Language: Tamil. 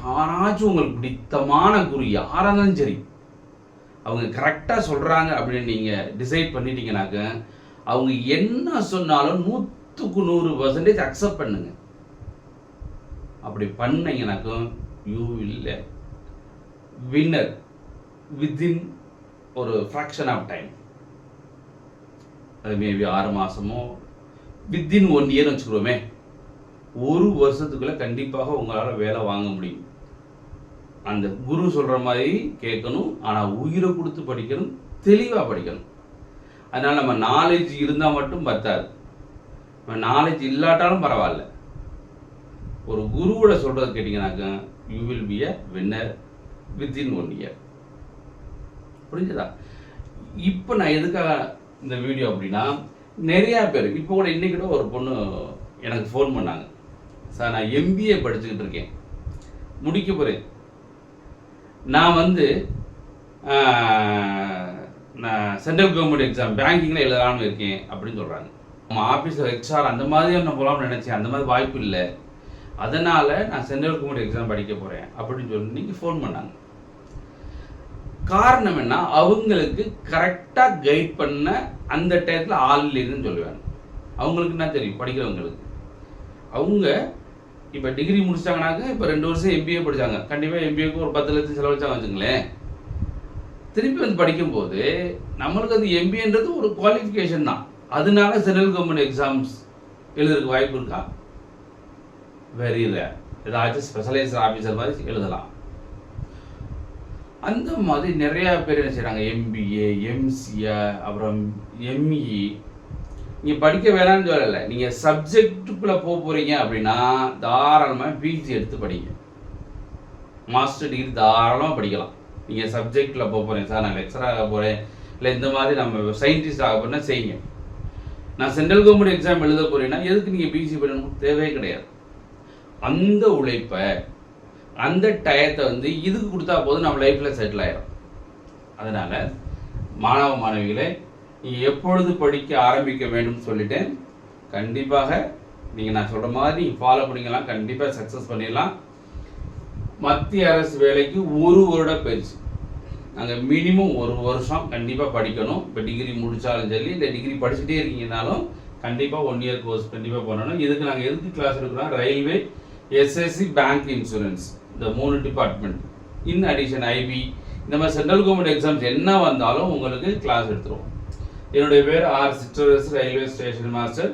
யாராச்சும் உங்களுக்கு பிடித்தமான குரு யாராக இருந்தாலும் சரி, அவங்க கரெக்டாக சொல்கிறாங்க அப்படின்னு நீங்கள் டிசைட் பண்ணிட்டீங்கன்னாக்க அவங்க என்ன சொன்னாலும் 100% அக்செப்ட் பண்ணுங்க. அப்படி பண்ணீங்கன்னாக்கும் யூ வில் வின்னர் வித்தின் ஒரு ஃப்ராக்ஷன் ஆஃப் டைம். அது மேபி 6 மாதமோ வித்தின் 1 இயர் வச்சுக்கிறோமே, 1 வருஷத்துக்குள்ளே கண்டிப்பாக உங்களால் வேலை வாங்க முடியும். அந்த குரு சொல்கிற மாதிரி கேட்கணும், ஆனால் உயிரை கொடுத்து படிக்கணும், தெளிவாக படிக்கணும். அதனால் நம்ம நாலேஜ் இருந்தால் மட்டும் பத்தாது, நம்ம நாலேஜ் இல்லாட்டாலும் பரவாயில்ல. ஒரு குருவோட சொல்கிறது கேட்டிங்கனாக்கா you will be a winner within 1 year. புரிஞ்சுதா? இப்போ நான் எதுக்காக இந்த வீடியோ அப்படின்னா, நிறையா பேர் இப்போ கூட இன்றைக்கிட்ட ஒரு பொண்ணு எனக்கு ஃபோன் பண்ணாங்க. சார் நான் MBA படிச்சுக்கிட்டு இருக்கேன், முடிக்க போகிறேன். நான் சென்ட்ரல் கவர்மெண்ட் எக்ஸாம் பேங்கிங்கில் எழுதலான்னு இருக்கேன் அப்படின்னு சொல்கிறாங்க. நம்ம ஆஃபீஸில் HR அந்த மாதிரி நான் போகலாம்னு நினச்சேன், அந்த மாதிரி வாய்ப்பு இல்லை, அதனால் நான் சென்ட்ரல் கவர்மெண்ட் எக்ஸாம் படிக்க போகிறேன் அப்படின்னு சொல்லி நீங்கள் ஃபோன் பண்ணாங்க. காரணம் என்ன, அவங்களுக்கு கரெக்டாக கைட் பண்ண அந்த டயத்தில் ஆள் இல்லைன்னு சொல்லுவாங்க. அவங்களுக்கு என்ன தெரியும், படிக்கிறவங்களுக்கு. அவங்க இப்போ டிகிரி முடிச்சிட்டாங்கனாக்க இப்போ 2 வருஷம் MBA படித்தாங்க, கண்டிப்பாக MBAக்கு ஒரு 10 லட்சம் செலவழிச்சாங்க வச்சுங்களேன். திருப்பி படிக்கும்போது நம்மளுக்கு அது MBAன்றது ஒரு குவாலிஃபிகேஷன் தான். அதனால சென்ட்ரல் கவர்மெண்ட் எக்ஸாம்ஸ் எழுதுறதுக்கு வாய்ப்பு இருக்கா? Very rare. ஏதாச்சும் ஸ்பெஷலைஸ்ட் ஆஃபீஸர் மாதிரி எழுதலாம். அந்த மாதிரி நிறையா பேர் என்ன செய்கிறாங்க, MBA MCA அப்புறம் ME. நீங்கள் படிக்க வேணாம்னு சொல்லலை, நீங்கள் சப்ஜெக்டுக்குள்ளே போகிறீங்க அப்படின்னா தாராளமாக PG எடுத்து படிங்க, மாஸ்டர் டிகிரி தாராளமாக படிக்கலாம். நீங்கள் சப்ஜெக்டில் போகிறேன் சார், நான் லெக்சர் ஆக போகிறேன், இல்லை இந்த மாதிரி நம்ம சயின்டிஸ்ட் ஆக போகிறேன்னா செய்யுங்க. நான் சென்ட்ரல் கவர்மெண்ட் எக்ஸாம் எழுத போகிறேன்னா எதுக்கு நீங்கள் PG பண்ணணும், தேவையே கிடையாது. அந்த உழைப்பை அந்த டயத்தை இதுக்கு கொடுத்தா போதும், நம்ம லைஃப்பில் செட்டில் ஆகிடும். அதனால் மாணவ மாணவிகளை நீங்கள் எப்பொழுது படிக்க ஆரம்பிக்க வேண்டும் சொல்லிட்டேன். கண்டிப்பாக நீங்கள் நான் சொல்கிற மாதிரி ஃபாலோ பண்ணிக்கலாம், கண்டிப்பாக சக்ஸஸ் பண்ணிடலாம். மத்திய அரசு வேலைக்கு 1 வருட பயிற்சி, நாங்கள் மினிமம் 1 வருஷம் கண்டிப்பாக படிக்கணும். இப்போ டிகிரி முடித்தாலும் சரி, இல்லை டிகிரி படிச்சுட்டே இருக்கீங்கனாலும் கண்டிப்பாக 1 இயர் கோர்ஸ் கண்டிப்பாக பண்ணணும். இதுக்கு நாங்கள் எதுக்கு கிளாஸ் எடுக்கிறோம், ரயில்வே, SSC, பேங்க், இன்சூரன்ஸ், இந்த 3 டிபார்ட்மெண்ட், இன் அடிஷன் IB, இந்த மாதிரி சென்ட்ரல் கவர்மெண்ட் எக்ஸாம்ஸ் என்ன வந்தாலும் உங்களுக்கு கிளாஸ் எடுத்துருவோம். என்னுடைய பேர் R. சிற்றரசு, ரயில்வே ஸ்டேஷன் மாஸ்டர்.